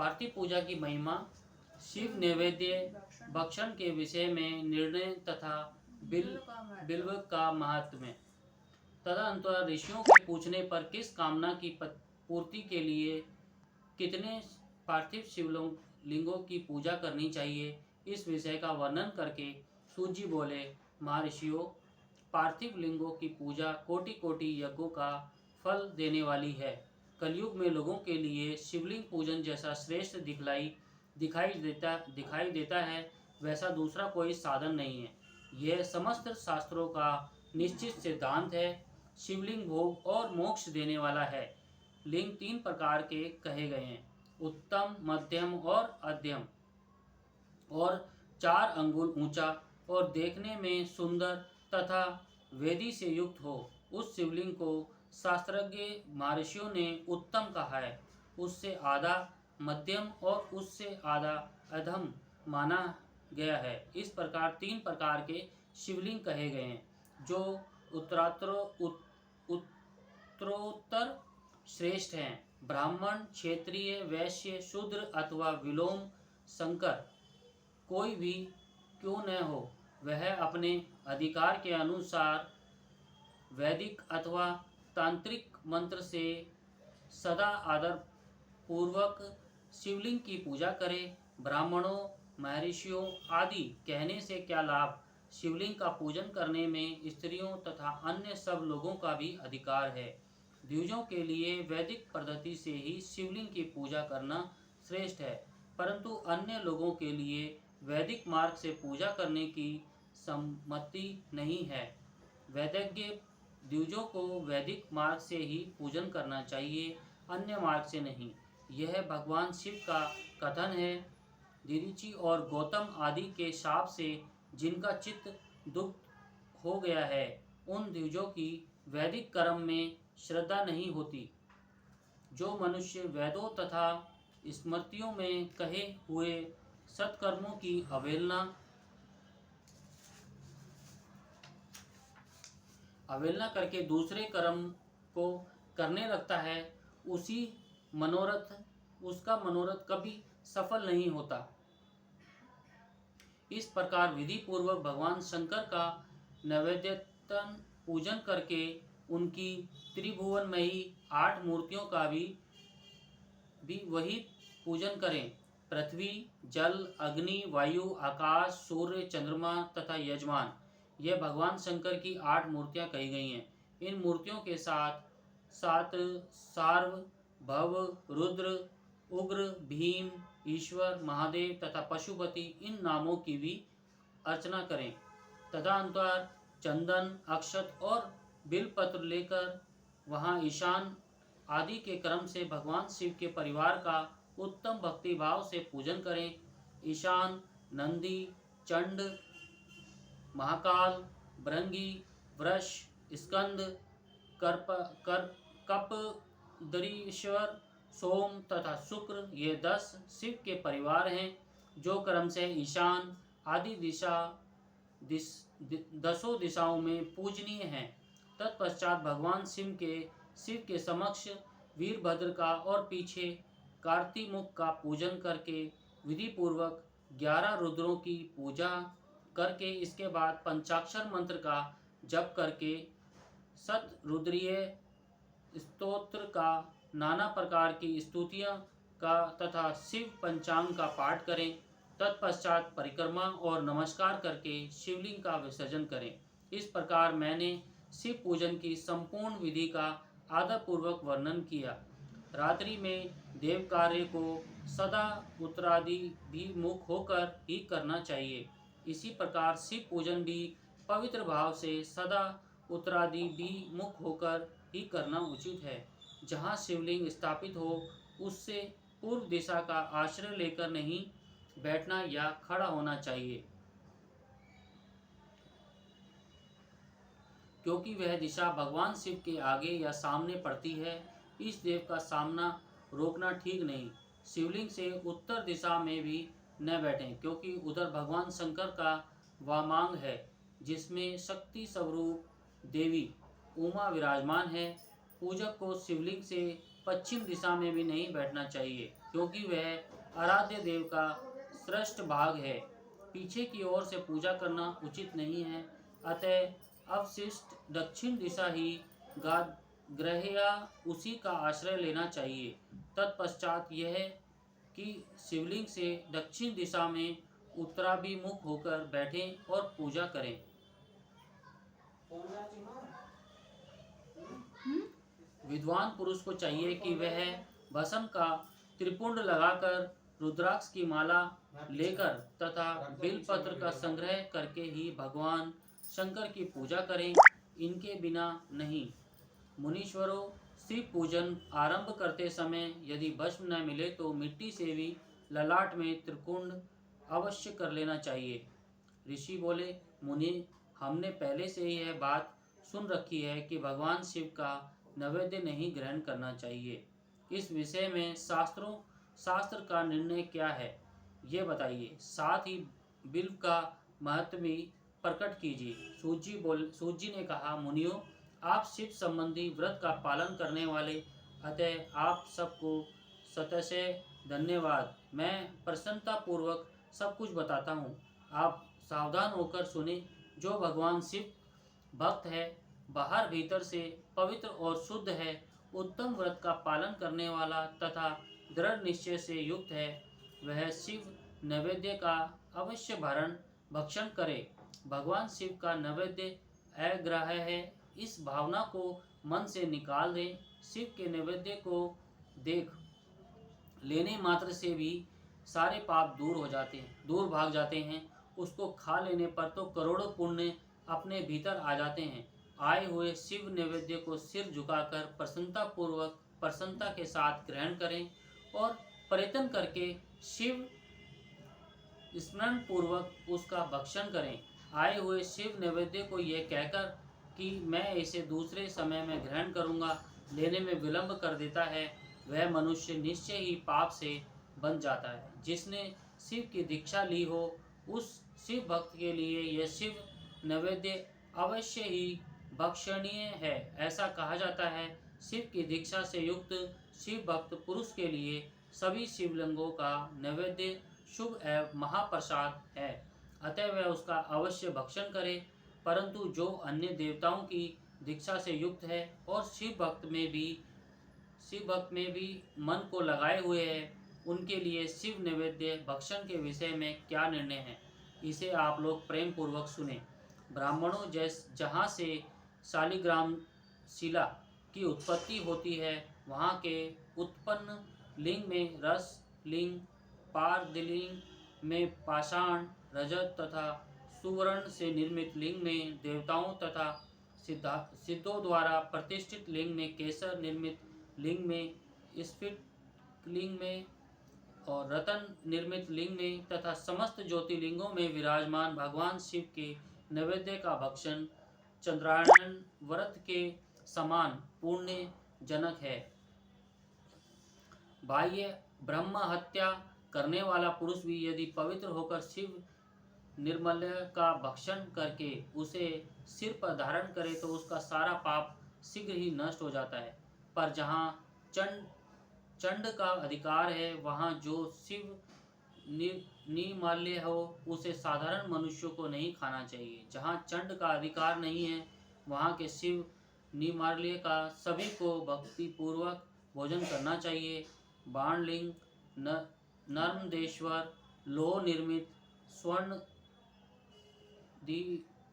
पार्थिव पूजा की महिमा, शिव नैवेद्य भक्षण के विषय में निर्णय तथा बिल्व का महात्म्य। तदनंतर ऋषियों के पूछने पर किस कामना की पूर्ति के लिए कितने पार्थिव शिवलिंगों की पूजा करनी चाहिए, इस विषय का वर्णन करके सूत जी बोले, महर्षियों, पार्थिव लिंगों की पूजा कोटि कोटि यज्ञों का फल देने वाली है। कलयुग में लोगों के लिए शिवलिंग पूजन जैसा श्रेष्ठ दिखाई देता है, वैसा दूसरा कोई साधन नहीं है। यह समस्त शास्त्रों का निश्चित सिद्धांत है। शिवलिंग भोग और मोक्ष देने वाला है। लिंग 3 प्रकार के कहे गए हैं, उत्तम, मध्यम और अध्यम, और 4 अंगुल ऊंचा और देखने में सुंदर तथा वेदी से युक्त हो। उस शिवलिंग को शास्त्रज्ञ महर्षियों ने उत्तम कहा है, उससे आधा मध्यम और उससे आधा अधम माना गया है। इस प्रकार 3 प्रकार के शिवलिंग कहे गए हैं, जो उत्तरोत्तर श्रेष्ठ हैं। ब्राह्मण, क्षत्रिय, वैश्य, शूद्र अथवा विलोम शंकर कोई भी क्यों न हो, वह अपने अधिकार के अनुसार वैदिक अथवा तांत्रिक मंत्र से सदा आदर पूर्वक शिवलिंग की पूजा करे। ब्राह्मणों, महर्षियों आदि कहने से क्या लाभ, शिवलिंग का पूजन करने में स्त्रियों तथा अन्य सब लोगों का भी अधिकार है। द्विजों के लिए वैदिक पद्धति से ही शिवलिंग की पूजा करना श्रेष्ठ है, परंतु अन्य लोगों के लिए वैदिक मार्ग से पूजा करने की सम्मति नहीं है। वैदज्ञ द्विजों को वैदिक मार्ग से ही पूजन करना चाहिए, अन्य मार्ग से नहीं। यह भगवान शिव का कथन है। दीरिचि और गौतम आदि के शाप से जिनका चित्त दुग्ध हो गया है, उन द्विजों की वैदिक कर्म में श्रद्धा नहीं होती। जो मनुष्य वेदों तथा स्मृतियों में कहे हुए सत्कर्मों की अवहेलना करके दूसरे कर्म को करने लगता है, उसका मनोरथ कभी सफल नहीं होता। इस प्रकार विधि पूर्वक भगवान शंकर का नैवेद्यतन पूजन करके उनकी त्रिभुवनमयी 8 मूर्तियों का भी वही पूजन करें। पृथ्वी, जल, अग्नि, वायु, आकाश, सूर्य, चंद्रमा तथा यजमान, यह भगवान शंकर की 8 मूर्तियां कही गई हैं। इन मूर्तियों के साथ साथ सार्व, भव, रुद्र, उग्र, भीम, ईश्वर, महादेव तथा पशुपति, इन नामों की भी अर्चना करें। तदनंतर चंदन, अक्षत और बिलपत्र लेकर वहां ईशान आदि के क्रम से भगवान शिव के परिवार का उत्तम भक्ति भाव से पूजन करें। ईशान, नंदी, चंड, महाकाल, भृंगी, वृष, स्कंद, कपदरीश्वर, सोम तथा शुक्र, ये 10 शिव के परिवार हैं, जो क्रम से ईशान आदि दसों दिशाओं में पूजनीय हैं। तत्पश्चात भगवान शिव के समक्ष वीरभद्र का और पीछे कार्तिमुख का पूजन करके विधि पूर्वक 11 रुद्रों की पूजा करके इसके बाद पंचाक्षर मंत्र का जप करके शतरुद्रीय स्तोत्र का, नाना प्रकार की स्तुतियां का तथा शिव पंचांग का पाठ करें। तत्पश्चात परिक्रमा और नमस्कार करके शिवलिंग का विसर्जन करें। इस प्रकार मैंने शिव पूजन की संपूर्ण विधि का आदरपूर्वक वर्णन किया। रात्रि में देव कार्य को सदा उत्तरादिभिमुख होकर ही करना चाहिए। इसी प्रकार शिव पूजन भी पवित्र भाव से सदा उत्तरादिभिमुख होकर ही करना उचित है। जहाँ शिवलिंग स्थापित हो, उससे पूर्व दिशा का आश्रय लेकर नहीं बैठना या खड़ा होना चाहिए, क्योंकि वह दिशा भगवान शिव के आगे या सामने पड़ती है। इस देव का सामना रोकना ठीक नहीं। शिवलिंग से उत्तर दिशा में भी न बैठें, क्योंकि उधर भगवान शंकर का वामांग है, जिसमें शक्ति स्वरूप देवी उमा विराजमान है। पूजक को शिवलिंग से पश्चिम दिशा में भी नहीं बैठना चाहिए, क्योंकि वह आराध्य देव का श्रेष्ठ भाग है। पीछे की ओर से पूजा करना उचित नहीं है। अतः अवशिष्ट दक्षिण दिशा ही ग्रह या उसी का आश्रय लेना चाहिए। तत्पश्चात यह कि शिवलिंग से दक्षिण दिशा में उत्तराभिमुख होकर बैठें और पूजा करें। विद्वान पुरुष को चाहिए कि वह भस्म का त्रिपुंड लगाकर, रुद्राक्ष की माला लेकर तथा बिलपत्र का संग्रह करके ही भगवान शंकर की पूजा करें, इनके बिना नहीं। मुनीश्वरों, शिव पूजन आरंभ करते समय यदि भस्म न मिले तो मिट्टी से भी ललाट में त्रिकुंड अवश्य कर लेना चाहिए। ऋषि बोले, मुनि, हमने पहले से ही यह बात सुन रखी है कि भगवान शिव का नैवेद्य नहीं ग्रहण करना चाहिए। इस विषय में शास्त्र का निर्णय क्या है, ये बताइए। साथ ही बिल्व का महत्व भी प्रकट कीजिए। सूत जी ने कहा, मुनियों, आप शिव संबंधी व्रत का पालन करने वाले, अतः आप सबको शतशः धन्यवाद। मैं प्रसन्नता पूर्वक सब कुछ बताता हूँ, आप सावधान होकर सुने। जो भगवान शिव भक्त है, बाहर भीतर से पवित्र और शुद्ध है, उत्तम व्रत का पालन करने वाला तथा दृढ़ निश्चय से युक्त है, वह शिव नैवेद्य का अवश्य भक्षण करे। भगवान शिव का नैवेद्य अग्राह्य है, इस भावना को मन से निकाल दें। शिव के नैवेद्य को देख लेने मात्र से भी सारे पाप दूर भाग जाते हैं। उसको खा लेने पर तो करोड़ों पुण्य अपने भीतर आ जाते हैं। आए हुए शिव नैवेद्य को सिर झुकाकर प्रसन्नता के साथ ग्रहण करें और प्रयत्न करके शिव स्मरण पूर्वक उसका भक्षण करें। आए हुए शिव नैवेद्य को यह कहकर कि मैं इसे दूसरे समय में ग्रहण करूंगा, लेने में विलंब कर देता है, वह मनुष्य निश्चय ही पाप से बन जाता है। जिसने शिव की दीक्षा ली हो, उस शिव भक्त के लिए यह शिव नैवेद्य अवश्य ही भक्षणीय है। ऐसा कहा जाता है, शिव की दीक्षा से युक्त शिव भक्त पुरुष के लिए सभी शिवलिंगों का नैवेद्य शुभ एवं महाप्रसाद है, अतः वह उसका अवश्य भक्षण करे। परंतु जो अन्य देवताओं की दीक्षा से युक्त है और शिव भक्त में भी मन को लगाए हुए है, उनके लिए शिव नैवेद्य भक्षण के विषय में क्या निर्णय है, इसे आप लोग प्रेम पूर्वक सुने। ब्राह्मणों, जहाँ से शालिग्राम शिला की उत्पत्ति होती है, वहाँ के उत्पन्न लिंग में रस लिंग, पारदलिंग में पाषाण, रजत तथा सुवर्ण से निर्मित लिंग में देवताओं तथा सिद्धों द्वारा प्रतिष्ठित लिंग में केसर निर्मित लिंग में, स्फटिक लिंग में और रतन निर्मित लिंग में तथा समस्त ज्योतिर्लिंगों में विराजमान भगवान शिव के नैवेद्य का भक्षण चंद्रायण व्रत के समान पुण्य जनक है। बाह्य ब्रह्म हत्या करने वाला पुरुष भी यदि पवित्र होकर शिव निर्मल्य का भक्षण करके उसे सिर पर धारण करे तो उसका सारा पाप शीघ्र ही नष्ट हो जाता है। पर जहाँ चंड का अधिकार है, वहाँ जो शिव निर्मल्य हो, उसे साधारण मनुष्यों को नहीं खाना चाहिए। जहाँ चंड का अधिकार नहीं है, वहाँ के शिव निर्मल्य का सभी को भक्ति पूर्वक भोजन करना चाहिए। बाणलिंग, नर्मदेश्वर, लोह निर्मित, स्वर्ण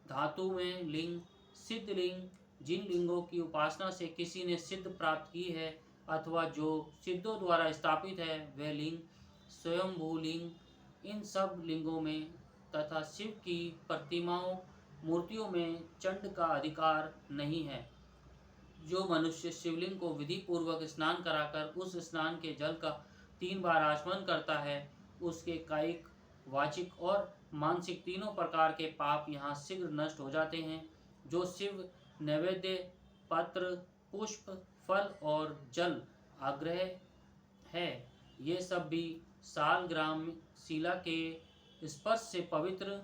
धातु में लिंग, सिद्ध लिंग, जिन लिंगों की उपासना से किसी ने सिद्ध प्राप्त की है अथवा जो सिद्धों द्वारा स्थापित है, वह लिंग स्वयंभू लिंग, इन सब लिंगों में तथा शिव की प्रतिमाओं मूर्तियों में चंड का अधिकार नहीं है। जो मनुष्य शिवलिंग को विधि पूर्वक स्नान कराकर उस स्नान के जल का 3 बार आचमन करता है, उसके कायिक, वाचिक और मानसिक तीनों प्रकार के पाप यहाँ शीघ्र नष्ट हो जाते हैं। जो शिव नैवेद्य, पत्र, पुष्प, फल और जल आग्रह है, ये सब भी शालग्राम शिला के स्पर्श से पवित्र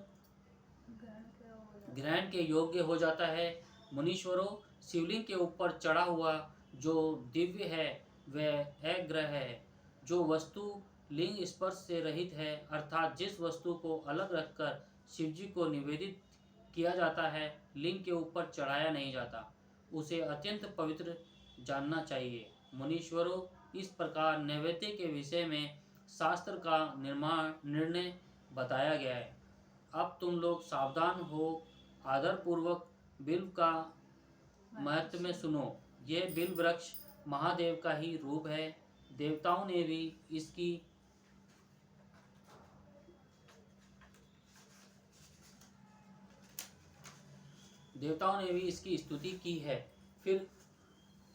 ग्रहण के योग्य हो जाता है। मुनीश्वरों, शिवलिंग के ऊपर चढ़ा हुआ जो दिव्य है, वह अग्रह है। जो वस्तु लिंग स्पर्श से रहित है, अर्थात जिस वस्तु को अलग रखकर शिवजी को निवेदित किया जाता है, लिंग के ऊपर चढ़ाया नहीं जाता, उसे अत्यंत पवित्र जानना चाहिए। मुनीश्वरों, इस प्रकार नैवेद्य के विषय में शास्त्र का निर्णय बताया गया है। अब तुम लोग सावधान हो, आदर पूर्वक बिल्व का महत्व में सुनो। यह बिल्व वृक्ष महादेव का ही रूप है। देवताओं ने भी इसकी स्तुति की है। फिर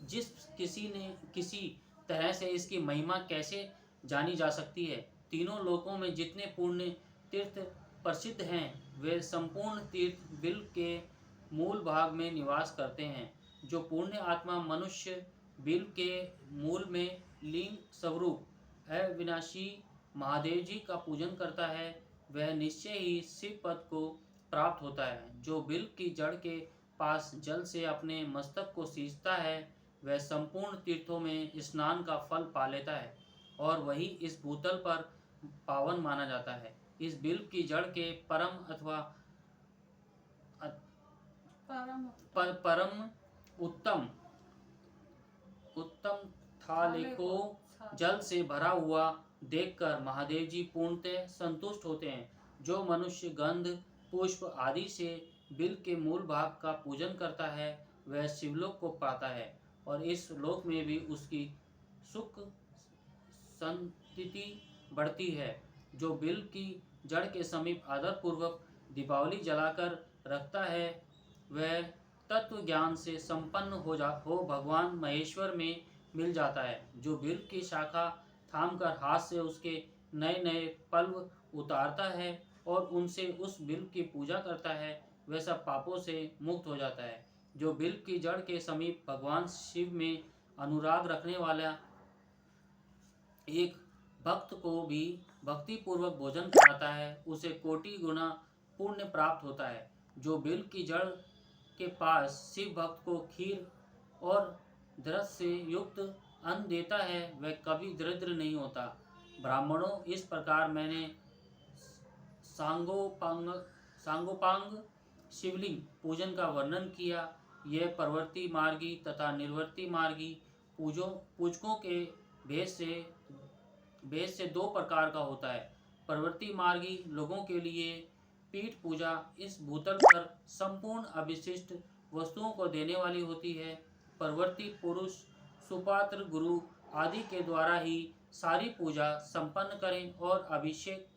जिस किसी तरह से इसकी महिमा कैसे जानी जा सकती है। तीनों लोकों में जितने पुण्य तीर्थ प्रसिद्ध हैं, वे संपूर्ण तीर्थ बिल्व के मूल भाग में निवास करते हैं। जो पुण्य आत्मा मनुष्य बिल्व के मूल में लिंग स्वरूप अविनाशी महादेव जी का पूजन करता है, वह निश्चय ही शिव पद को प्राप्त होता है। जो बिल्व की जड़ के पास जल से अपने मस्तक को सींचता है, वह संपूर्ण तीर्थों में स्नान का फल पा लेता है और वही इस भूतल पर पावन माना जाता है। इस बिल्व की जड़ के परम उत्तम थाले को जल से भरा हुआ देखकर महादेव जी पूर्णतः संतुष्ट होते हैं। जो मनुष्य गंध, पुष्प आदि से बिल्व के मूल भाग का पूजन करता है, वह शिवलोक को पाता है और इस लोक में भी उसकी सुख संतति बढ़ती है। जो बिल्व की जड़ के समीप आदर पूर्वक दीपावली जलाकर रखता है, वह तत्व ज्ञान से संपन्न हो भगवान महेश्वर में मिल जाता है। जो बिल्व की शाखा थामकर हाथ से उसके नए नए पल्व उतारता है और उनसे उस बिल्व की पूजा करता है, वह सब पापों से मुक्त हो जाता है। जो बिल्व की जड़ के समीप भगवान शिव में अनुराग रखने वाला एक भक्त को भी भक्ति पूर्वक भोजन कराता है, उसे कोटि गुना पुण्य प्राप्त होता है। जो बिल्व की जड़ के पास शिव भक्त को खीर और दरस से युक्त अन्न देता है, वह कभी दरिद्र नहीं होता। ब्राह्मणों, इस प्रकार मैंने सांगोपांग शिवलिंग पूजन का वर्णन किया। यह प्रवर्ती मार्गी तथा निर्वर्ती मार्गी पूजकों के भेद से दो प्रकार का होता है। प्रवर्ती मार्गी लोगों के लिए पीठ पूजा इस भूतल पर संपूर्ण अविशिष्ट वस्तुओं को देने वाली होती है। प्रवर्ती पुरुष सुपात्र गुरु आदि के द्वारा ही सारी पूजा संपन्न करें और अभिषेक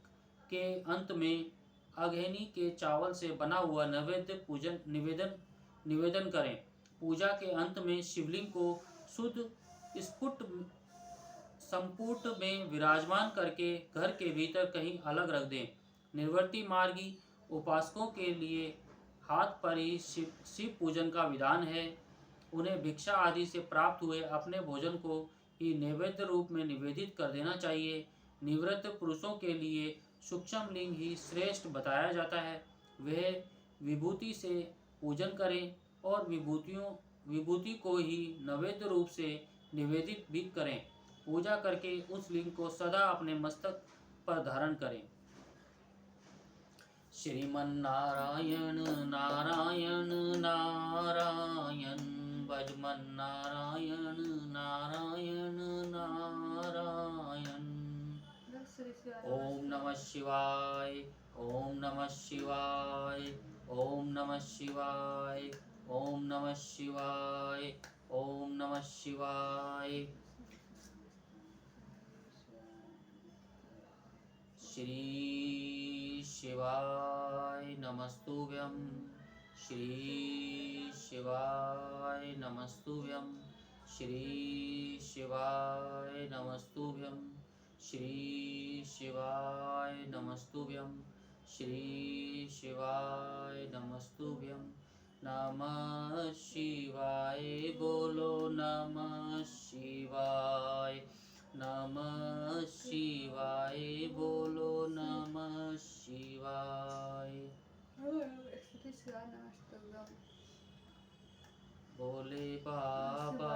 के अंत में अघेनी के चावल से बना हुआ नैवेद्य निवेदन करें। पूजा के अंत में शिवलिंग को शुद्ध संपुट में विराजमान करके घर के भीतर कहीं अलग रख दें। निर्वर्ती मार्गी उपासकों के लिए हाथ पर ही शिव पूजन का विधान है। उन्हें भिक्षा आदि से प्राप्त हुए अपने भोजन को ही नैवेद्य रूप में निवेदित कर देना चाहिए। निवृत्त पुरुषों के लिए सूक्ष्म लिंग ही श्रेष्ठ बताया जाता है। वह विभूति से पूजन करें और विभूति को ही नैवेद्य रूप से निवेदित भी करें। पूजा करके उस लिंग को सदा अपने मस्तक पर धारण करें। श्रीमन्नारायण नारायण नारायण, भजमन्नारायण नारायण नारायण। ओम नमः शिवाय, ओम नमः शिवाय, ओम नमः शिवाय, ओम नमः शिवाय, ओम नमः शिवाय। श्री शिवाय नमस्तुभ्यं, श्री शिवाय नमस्तुभ्यं, श्री शिवाय नमस्तुभ्यं, श्री शिवाय नमस्तुभ्यं, श्री शिवाय नमस्तुभ्यं। नमः शिवाय बोलो, नमः शिवाय, नमः शिवाय बोलो, नमः शिवाय। भोले बाबा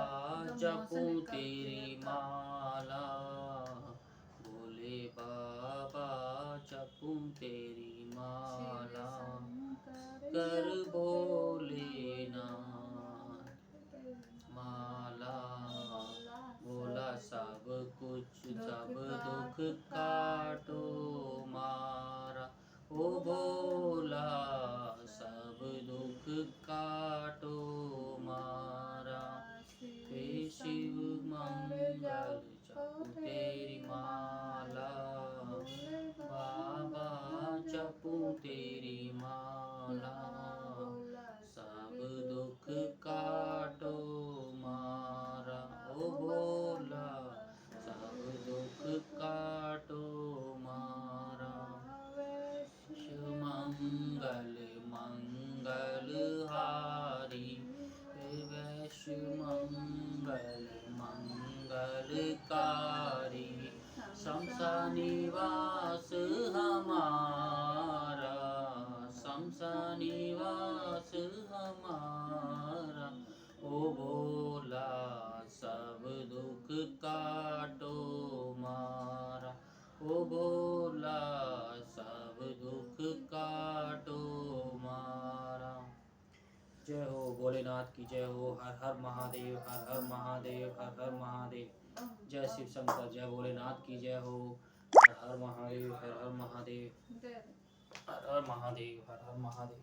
जपूं तेरी माला, भोले बाबा जपूं तेरी माला, कर भोलेनाथ माला। भोला सब कुछ सब दुख काटो मारा, ओ भोला सब दुख काटो मारा। हे शिव मंगल जपू तेरी माला, बाबा जपू तेरी माला, सब दुख काटो मारा, ओ भोला सब दुख काटो मारा। शिव मंगल मंगल हारी, वैश्य मंगल मंगलकारी, शमशान निवास हमारा, शमशान निवास हमारा, ओ भोला सब दुख काटो मारा, ओ भोला सब दुख काटो मारा। जय हो भोलेनाथ की जय हो। हर हर महादेव, हर हर महादेव, हर हर महादेव। जय शिव शंकर, जय भोलेनाथ की जय हो। हर हर महादेव, हर हर महादेव, हर हर महादेव, हर हर महादेव।